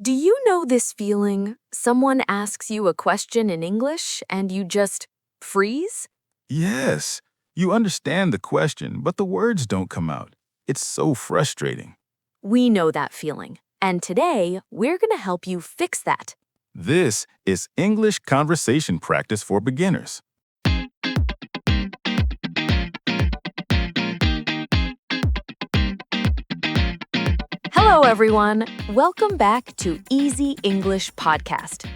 Do you know this feeling? Someone asks you a question in English and you just freeze? Yes, you understand the question, but the words don't come out. It's so frustrating. We know that feeling. And today, we're going to help you fix that. This is English conversation practice for beginners. Hello, everyone. Welcome back to Easy English Podcast.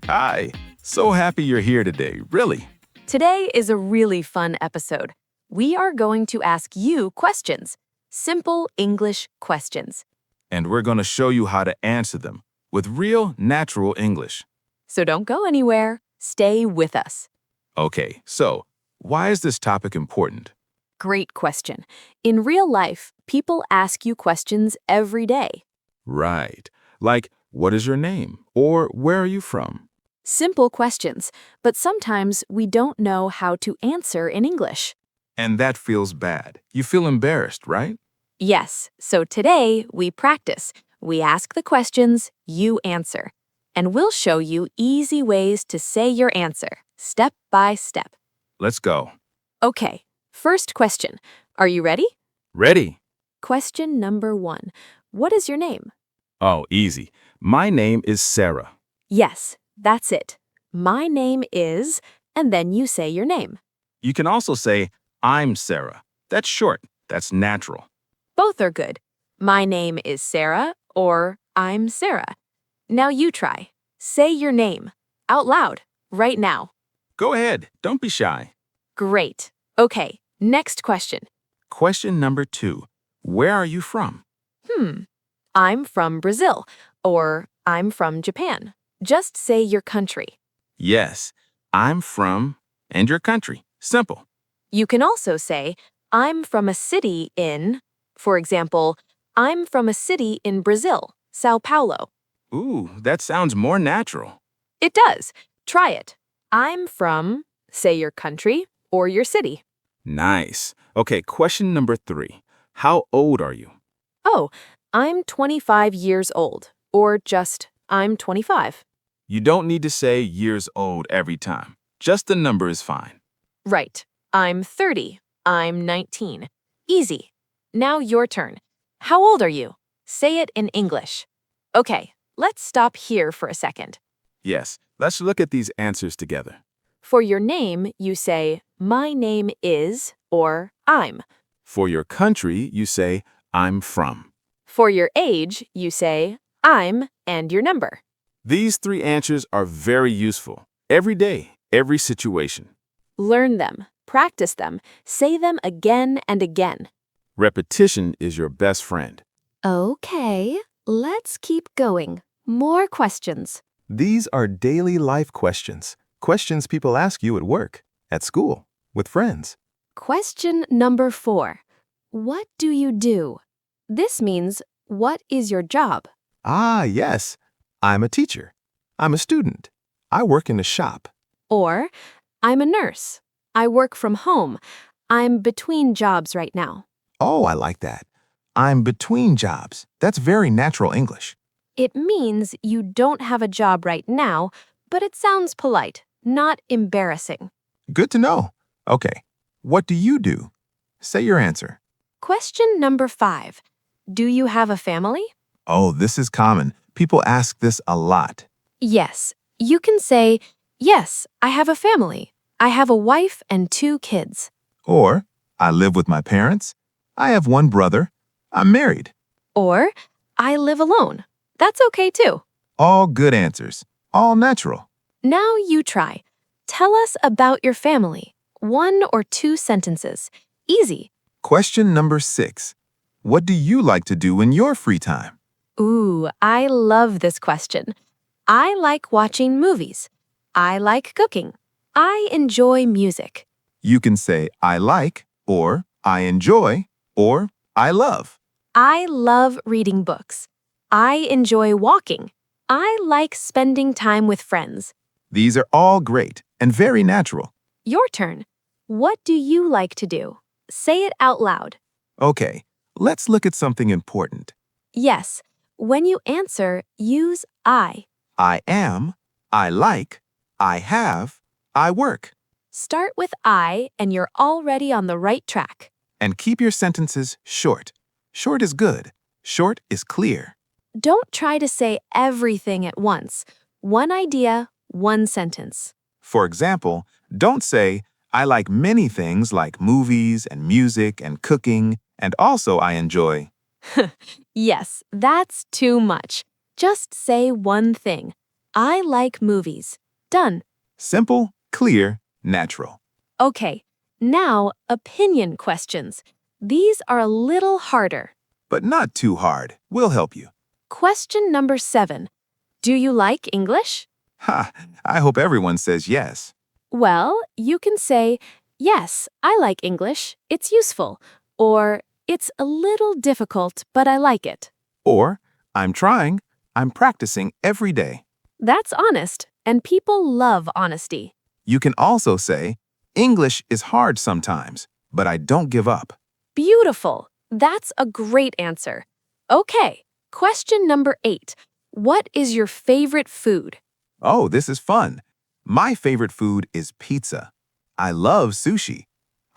Hi, so happy you're here today, really. Today is a really fun episode. We are going to ask you questions, simple English questions. And we're going to show you how to answer them with real, natural English. So don't go anywhere. Stay with us. Okay, so why is this topic important? Great question. In real life, people ask you questions every day. Right, like, what is your name? Or where are you from? Simple questions, but sometimes we don't know how to answer in English. And that feels bad. You feel embarrassed, right? Yes, so today we practice. We ask the questions, you answer. And we'll show you easy ways to say your answer, step by step. Let's go. Okay, first question. Are you ready? Ready? Question number 1. What is your name? Oh, easy. My name is Sarah. Yes, that's it. My name is, and then you say your name. You can also say, I'm Sarah. That's short. That's natural. Both are good. My name is Sarah or I'm Sarah. Now you try. Say your name out loud right now. Go ahead. Don't be shy. Great. Okay, next question. Question number 2. Where are you from? I'm from Brazil or I'm from Japan. Just say your country. Yes, I'm from, and your country. Simple. You can also say, I'm from a city in, for example, I'm from a city in Brazil, Sao Paulo. Ooh, that sounds more natural. It does. Try it. I'm from, say your country or your city. Nice. Okay, question number 3. How old are you? Oh, I'm 25 years old, or just I'm 25. You don't need to say years old every time. Just the number is fine. Right. I'm 30. I'm 19. Easy. Now your turn. How old are you? Say it in English. Okay, let's stop here for a second. Yes, let's look at these answers together. For your name, you say, my name is, or I'm. For your country, you say, I'm from. For your age, you say, I'm and your number. These 3 answers are very useful. Every day, every situation. Learn them, practice them, say them again and again. Repetition is your best friend. Okay, let's keep going. More questions. These are daily life questions. Questions people ask you at work, at school, with friends. Question number 4. What do you do? This means, what is your job? Ah, yes. I'm a teacher. I'm a student. I work in a shop. Or, I'm a nurse. I work from home. I'm between jobs right now. Oh, I like that. I'm between jobs. That's very natural English. It means you don't have a job right now, but it sounds polite, not embarrassing. Good to know. Okay, what do you do? Say your answer. Question number 5. Do you have a family? Oh, this is common. People ask this a lot. Yes. You can say, yes, I have a family. I have a wife and 2 kids. Or, I live with my parents. I have 1 brother. I'm married. Or, I live alone. That's okay too. All good answers. All natural. Now you try. Tell us about your family. 1 or 2 sentences. Easy. Question number 6. What do you like to do in your free time? Ooh, I love this question. I like watching movies. I like cooking. I enjoy music. You can say I like, or I enjoy, or I love. I love reading books. I enjoy walking. I like spending time with friends. These are all great and very natural. Your turn. What do you like to do? Say it out loud. Okay, let's look at something important. Yes. When you answer, use I. I am, I like, I have, I work. Start with I, and you're already on the right track. And keep your sentences short. Short is good. Short is clear. Don't try to say everything at once. One idea, one sentence. For example, don't say, I like many things like movies and music and cooking, and also I enjoy. Yes, that's too much. Just say one thing. I like movies. Done. Simple, clear, natural. Okay, now opinion questions. These are a little harder. But not too hard. We'll help you. Question number 7. Do you like English? Ha! I hope everyone says yes. Well, you can say, yes, I like English. It's useful. Or, it's a little difficult, but I like it. Or, I'm trying. I'm practicing every day. That's honest, and people love honesty. You can also say, English is hard sometimes, but I don't give up. Beautiful. That's a great answer. Okay, question number 8. What is your favorite food? Oh, this is fun. My favorite food is pizza. I love sushi.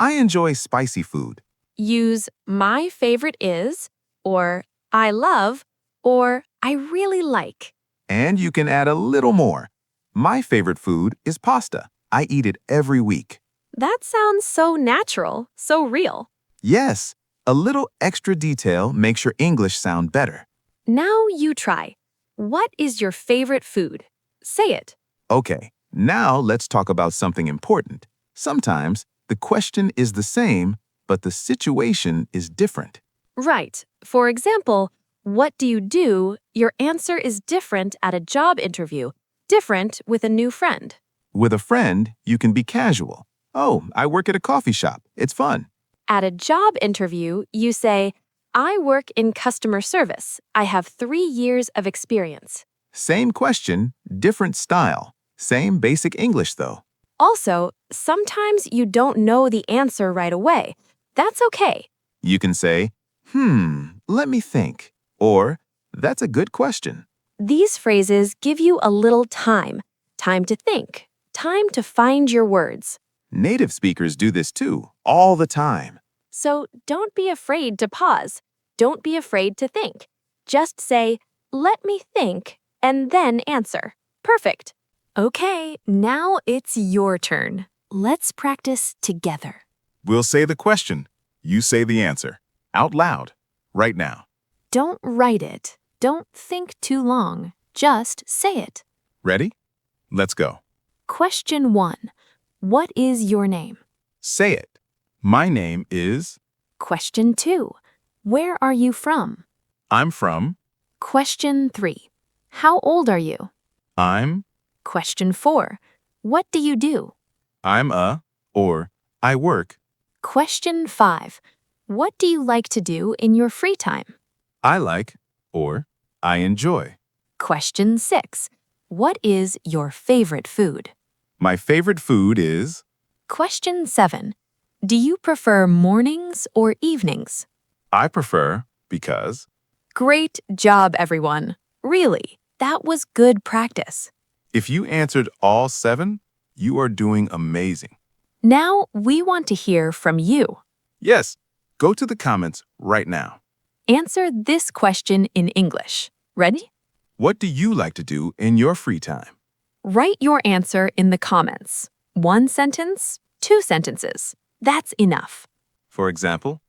I enjoy spicy food. Use my favorite is, or I love, or I really like. And you can add a little more. My favorite food is pasta. I eat it every week. That sounds so natural, so real. Yes, a little extra detail makes your English sound better. Now you try. What is your favorite food? Say it. Okay, now let's talk about something important. Sometimes the question is the same, but the situation is different. Right. For example, what do you do? Your answer is different at a job interview, different with a new friend. With a friend, you can be casual. Oh, I work at a coffee shop. It's fun. At a job interview, you say, I work in customer service. I have 3 years of experience. Same question, different style. Same basic English, though. Also, sometimes you don't know the answer right away. That's okay. You can say, let me think. Or, that's a good question. These phrases give you a little time. Time to think. Time to find your words. Native speakers do this too, all the time. So don't be afraid to pause. Don't be afraid to think. Just say, let me think, and then answer. Perfect. Okay, now it's your turn. Let's practice together. We'll say the question. You say the answer. Out loud. Right now. Don't write it. Don't think too long. Just say it. Ready? Let's go. Question 1. What is your name? Say it. My name is... Question 2. Where are you from? I'm from... Question 3. How old are you? I'm... Question 4. What do you do? I'm a... or I work. Question 5. What do you like to do in your free time? I like... or I enjoy. Question 6. What is your favorite food? My favorite food is... Question 7. Do you prefer mornings or evenings? I prefer because... Great job, everyone. Really, that was good practice. If you answered all 7, you are doing amazing. Now we want to hear from you. Yes, go to the comments right now. Answer this question in English. Ready? What do you like to do in your free time? Write your answer in the comments. 1 sentence, 2 sentences. That's enough. For example,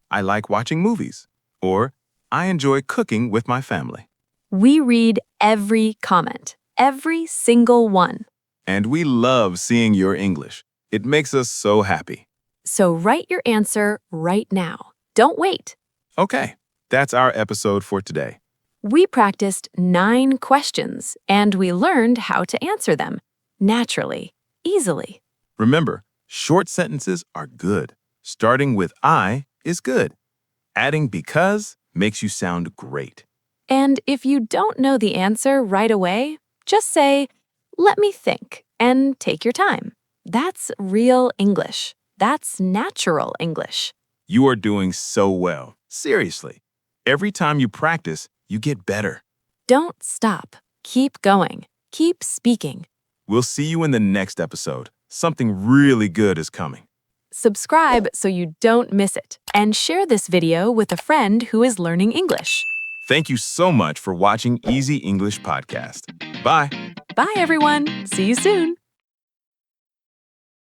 I like watching movies, or I enjoy cooking with my family. We read every comment, every single one. And we love seeing your English. It makes us so happy. So write your answer right now. Don't wait. Okay, that's our episode for today. We practiced 9 questions, and we learned how to answer them naturally, easily. Remember, short sentences are good. Starting with I is good. Adding because makes you sound great. And if you don't know the answer right away, just say, let me think, and take your time. That's real English. That's natural English. You are doing so well. Seriously. Every time you practice, you get better. Don't stop. Keep going. Keep speaking. We'll see you in the next episode. Something really good is coming. Subscribe so you don't miss it, and share this video with a friend who is learning English. Thank you so much for watching Easy English Podcast. Bye. Bye, everyone. See you soon.